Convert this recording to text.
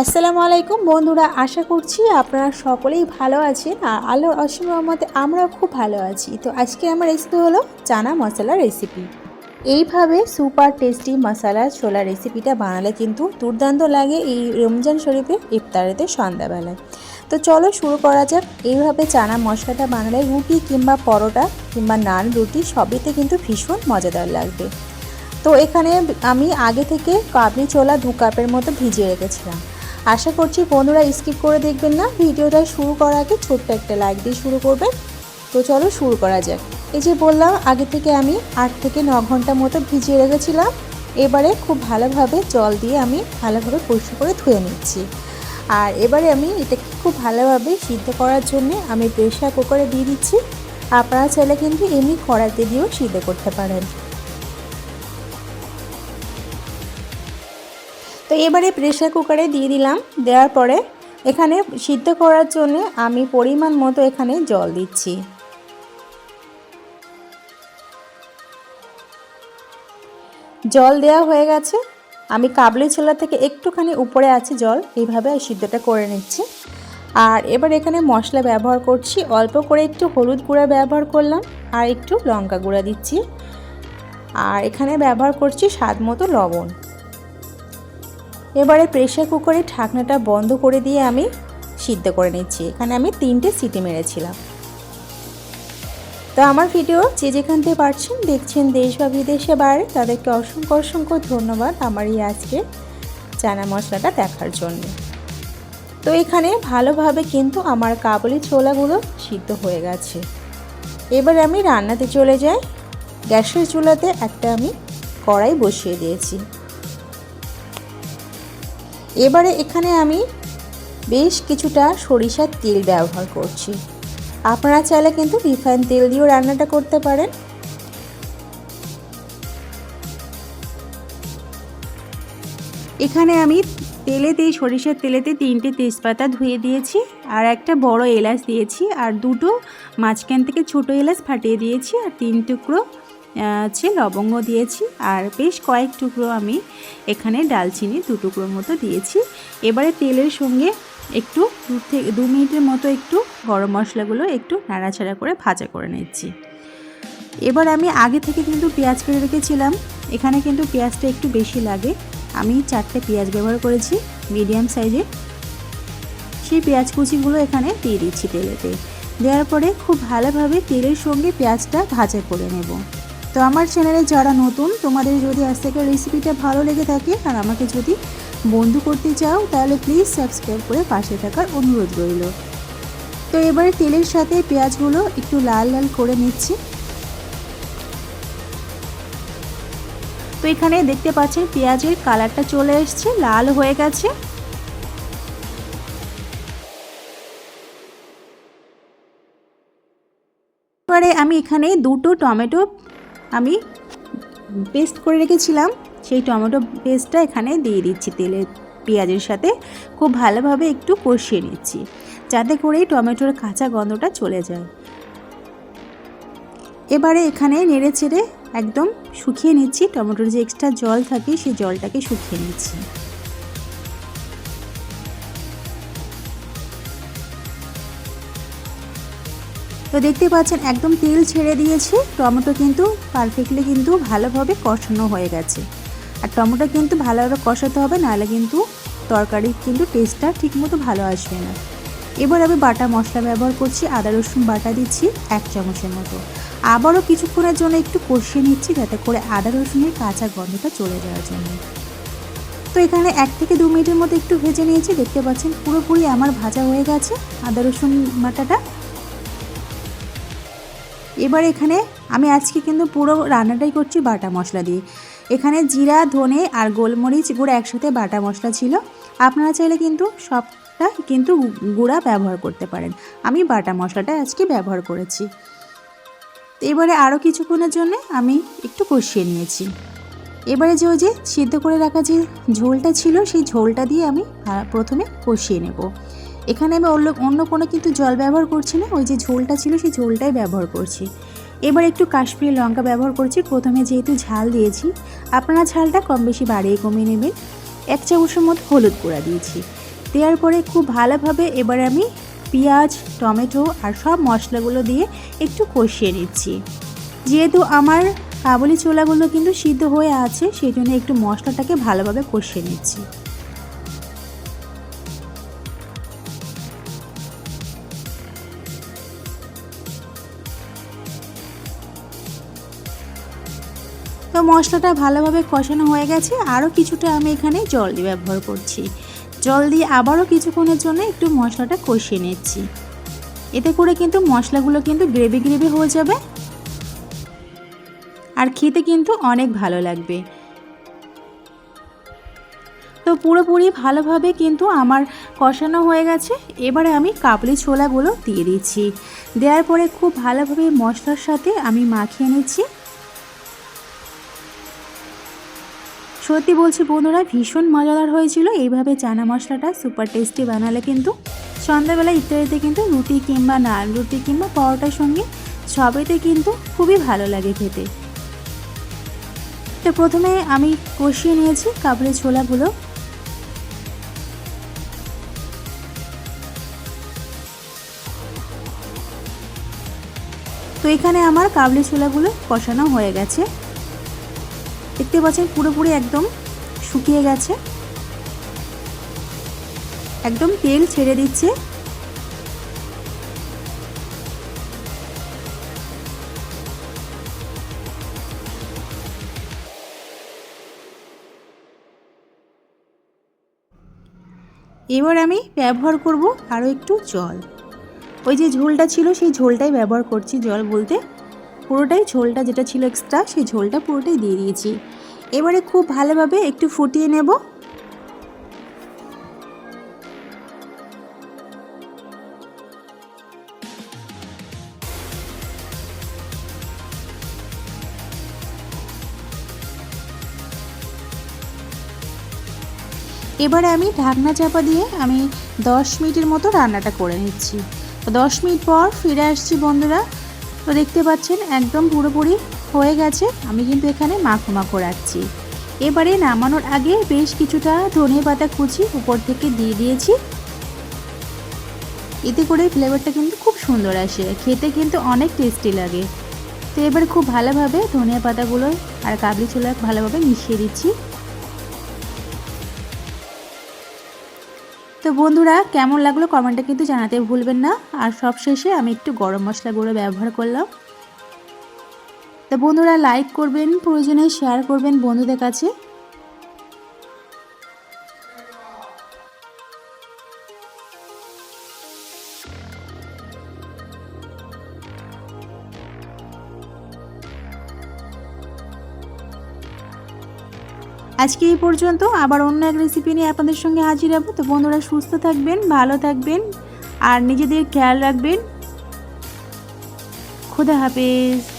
আসসালামু আলাইকুম বন্ধুরা, আশা করছি আপনারা সকলেই ভালো আছেন আর আল্লাহর অসীম রহমতে আমরাও খুব ভালো আছি। তো আজকে আমার রেসিপি হলো চানা মশলা রেসিপি। এইভাবে সুপার টেস্টি মশলা ছোলা রেসিপিটা বানালে কিন্তু দুর্দান্ত লাগে এই রমজান শরীফের ইফতারেতে সন্ধ্যাবেলায়। তো চলো শুরু করা যাক। এইভাবে চানা মশলাটা বানালে রুটি কিংবা পরোটা কিংবা নান রুটি সবইতে কিন্তু ভীষণ মজাদার লাগবে। তো এখানে আমি আগে থেকে কাবলি ছোলা 2 কাপের মতো ভিজিয়ে রেখেছিলাম। আশা করছি বন্ধুরা স্কিপ করে দেখবেন না, ভিডিওটা শুরু করার আগে ছোট্ট একটা লাইক দিয়ে শুরু করবেন। তো চলো শুরু করা যাক। এই যে বললাম আগে থেকে আমি 8 থেকে 9 ঘন্টা মতো ভিজিয়ে রেখেছিলাম। এবারে খুব ভালোভাবে জল দিয়ে আমি ভালোভাবে পরিষ্কার করে ধুয়ে নিচ্ছি। আর এবারে আমি এটাকে খুব ভালোভাবে সিদ্ধ করার জন্য আমি প্রেসার কুকারে দিয়ে দিচ্ছি। আপনারা চাইলে কিন্তু এমনি কড়াইতে দিয়েও সিদ্ধ করতে পারেন। তো এবারে প্রেসার কুকারে দিয়ে দিলাম। দেওয়ার পরে এখানে সিদ্ধ করার জন্য আমি পরিমাণ মতো এখানে জল দিচ্ছি। জল দেওয়া হয়ে গেছে। আমি কাবলি ছোলা থেকে একটুখানি উপরে আছে জল, এইভাবে সিদ্ধটা করে নিচ্ছি। আর এবার এখানে মশলা ব্যবহার করছি, অল্প করে একটু হলুদ গুঁড়া ব্যবহার করলাম আর একটু লঙ্কা গুঁড়া দিচ্ছি। আর এখানে ব্যবহার করছি স্বাদ মতো লবণ। এবারে প্রেসার কুকারে ঢাকনাটা বন্ধ করে দিয়ে আমি সিদ্ধ করে নিচ্ছি। এখানে আমি 3টে সিটি মেরেছিলাম। তো আমার ভিডিও যে যেখান থেকে পারছেন দেখছেন দেশ বা বিদেশে বাইরে, তাদেরকে অসংখ্য অসংখ্য ধন্যবাদ আমার এই আজকে চানা মশলাটা দেখার জন্য। তো এখানে ভালোভাবে কিন্তু আমার কাবুলি ছোলাগুলো সিদ্ধ হয়ে গেছে। এবার আমি রান্নাতে চলে যাই। গ্যাসের চুলাতে একটা আমি কড়াই বসিয়ে দিয়েছি। এবারে এখানে আমি বেশ কিছুটা সরিষার তেল ব্যবহার করছি। আপনারা চাইলে কিন্তু রিফাইন তেল দিয়েও রান্নাটা করতে পারেন। এখানে আমি সরিষার তেলেতে 3টে তেজপাতা ধুয়ে দিয়েছি আর একটা বড় এলাচ দিয়েছি আর 2টো মাঝখান থেকে ছোটো এলাচ ফাটিয়ে দিয়েছি আর 3 টুকরো লবঙ্গ দিয়েছি আর বেশ কয়েক টুকরো আমি এখানে ডালচিনি 2 টুকরোর মতো দিয়েছি। এবারে তেলের সঙ্গে একটু 2 মিনিটের মতো একটু গরম মশলাগুলো একটু নাড়াচাড়া করে ভাজা করে নিচ্ছি। এবার আমি আগে থেকে কিন্তু পেঁয়াজ কেটে রেখেছিলাম। এখানে কিন্তু পেঁয়াজটা একটু বেশি লাগে। আমি 4টে পেঁয়াজ ব্যবহার করেছি মিডিয়াম সাইজে। সেই পেঁয়াজ কুচিগুলো এখানে দিয়ে দিচ্ছি তেলেতে। দেওয়ার পরে খুব ভালোভাবে তেলের সঙ্গে পেঁয়াজটা ভাজা করে নেব। তো আমার চ্যানেলে যারা নতুন, তোমাদের যদি আজ থেকে রেসিপিটা ভালো লেগে থাকে আর আমাকে যদি বন্ধু করতে চাও তাহলে প্লিজ সাবস্ক্রাইব করে পাশে থাকার অনুরোধ রইল। তো এবারে তেলের সাথে পেঁয়াজগুলো একটু লাল লাল করে নিচ্ছি। তো এখানে দেখতে পাচ্ছেন পেঁয়াজের কালারটা চলে এসছে, লাল হয়ে গেছে। এবারে আমি এখানে 2টো টমেটো আমি পেস্ট করে রেখেছিলাম, সেই টমেটো পেস্টটা এখানে দিয়ে দিচ্ছি তেলের পেঁয়াজের সাথে। খুব ভালোভাবে একটু কষিয়ে নিচ্ছি যাতে করে টমেটোর কাঁচা গন্ধটা চলে যায়। এবারে এখানে নেড়ে চেড়ে একদম শুকিয়ে নিচ্ছি। টমেটোর যে এক্সট্রা জল থাকে সেই জলটাকে শুকিয়ে নিচ্ছি। তো দেখতে পাচ্ছেন একদম তেল ছেড়ে দিয়েছি। টমেটো কিন্তু পারফেক্টলি কিন্তু ভালোভাবে কষানো হয়ে গেছে। আর টমেটো কিন্তু ভালোভাবে কষাতে হবে, নাহলে কিন্তু তরকারির কিন্তু টেস্টটা ঠিকমতো ভালো আসবে না। এবার আমি বাটা মশলা ব্যবহার করছি। আদা রসুন বাটা দিচ্ছি 1 চামচের মতো। আবারও কিছুক্ষণের জন্য একটু কষিয়ে নিচ্ছি যাতে করে আদা রসুনের কাঁচা গন্ধটা চলে যাওয়ার জন্য। তো এখানে 1 থেকে 2 মিনিটের মতো একটু ভেজে নিয়েছি। দেখতে পাচ্ছেন পুরোপুরি আমার ভাজা হয়ে গেছে আদা রসুন বাটাটা। এবার এখানে আমি আজকে কিন্তু পুরো রান্নাটাই করছি বাটা মশলা দিয়ে। এখানে জিরা, ধনে আর গোলমরিচ গুঁড়া একসাথে বাটা মশলা ছিল। আপনারা চাইলে কিন্তু সবটা কিন্তু গুঁড়া ব্যবহার করতে পারেন। আমি বাটা মশলাটা আজকে ব্যবহার করেছি। এবারে আরও কিছুক্ষণের জন্য আমি একটু কষিয়ে নিয়েছি। এবারে ওই যে সিদ্ধ করে রাখা যে ঝোলটা ছিল সেই ঝোলটা দিয়ে আমি প্রথমে কষিয়ে নেব। এখানে আমি অন্য কোনো কিন্তু জল ব্যবহার করছি না, ওই যে ঝোলটা ছিল সেই ঝোলটাই ব্যবহার করছি। এবার একটু কাশ্মীরি লঙ্কা ব্যবহার করছি। প্রথমে যেহেতু ঝাল দিয়েছি, আপনারা ঝালটা কম বেশি বাড়িয়ে কমিয়ে নেবেন। 1 চামচের মতো হলুদ গুঁড়া দিয়েছি। দেওয়ার পরে খুব ভালোভাবে এবার আমি পেঁয়াজ, টমেটো আর সব মশলাগুলো দিয়ে একটু কষিয়ে নিচ্ছি। যেহেতু আমার কাবুলি ছোলাগুলো কিন্তু সিদ্ধ হয়ে আছে, সেই জন্য একটু মশলাটাকে ভালোভাবে কষিয়ে নিচ্ছি। তো মশলাটা ভালোভাবে কষানো হয়ে গেছে, আরও কিছুটা আমি এখানে জল দিয়ে ব্যবহার করছি। জল দিয়ে আবারও কিছুক্ষণের জন্য একটু মশলাটা কষিয়ে নিচ্ছি। এতে করে কিন্তু মশলাগুলো কিন্তু গ্রেভি গ্রেভি হয়ে যাবে আর খেতে কিন্তু অনেক ভালো লাগবে। তো পুরোপুরি ভালোভাবে কিন্তু আমার কষানো হয়ে গেছে। এবারে আমি কাবুলি ছোলাগুলো দিয়ে দিচ্ছি। দেওয়ার পরে খুব ভালোভাবে মশলার সাথে আমি মাখিয়ে নিচ্ছি। সত্যি বলছি বন্ধুরা, ভীষণ মজাদার হয়েছিল। এইভাবে চানা মশলাটা সুপার টেস্টি বানালে কিন্তু সন্ধ্যাবেলা ইত্যাদিতে কিন্তু রুটি কিংবা নান রুটি কিংবা পরোটার সঙ্গে সবেতে কিন্তু খুবই ভালো লাগে খেতে। তো প্রথমে আমি কষিয়ে নিয়েছি কাবুলি ছোলাগুলো। তো এখানে আমার কাবুলি ছোলাগুলো কষানো হয়ে গেছে। দেখতে পাচ্ছেন পুরোপুরি একদম শুকিয়ে গেছে, একদম তেল ছেড়ে দিচ্ছে। এবার আমি ব্যবহার করব আরও একটু জল। ওই যে ঝোলটা ছিল সেই ঝোলটাই ব্যবহার করছি। জল বলতে পুরোটাই ঝোলটা যেটা ছিল এক্সট্রা, সেই ঝোলটা পুরোটাই দিয়ে দিয়েছি। এবারে খুব ভালোভাবে একটু ফুটিয়ে নেব। এবারে আমি ঢাকনা চাপা দিয়ে আমি 10 মিনিটের মতো রান্নাটা করে নিচ্ছি। 10 মিনিট পর ফিরে আসছি বন্ধুরা। তো দেখতে পাচ্ছেন একদম পুরোপুরি হয়ে গেছে। আমি কিন্তু এখানে মাখো মাখো রাখছি। এবারে নামানোর আগে বেশ কিছুটা ধনেপাতা কুচি উপর থেকে দিয়ে দিয়েছি। এতে করে ফ্লেভারটা কিন্তু খুব সুন্দর আসে, খেতে কিন্তু অনেক টেস্টি লাগে। তো এবার খুব ভালোভাবে ধনিয়া পাতাগুলো আর কাবলি ছোলা ভালোভাবে মিশিয়ে দিচ্ছি। তো বন্ধুরা কেমন লাগলো কমেন্টে কিন্তু জানাতে ভুলবেন না। আর সবশেষে আমি একটু গরম মশলা গুঁড়ো ব্যবহার করলাম। তো বন্ধুরা লাইক করবেন, প্রয়োজনে শেয়ার করবেন বন্ধুদের কাছে। আজকে এই পর্যন্ত, আবার অন্য এক রেসিপি নিয়ে আপনাদের সঙ্গে হাজির হব। তো বন্ধুরা সুস্থ থাকবেন, ভালো থাকবেন আর নিজেদের খেয়াল রাখবেন। খুদা হাফেজ।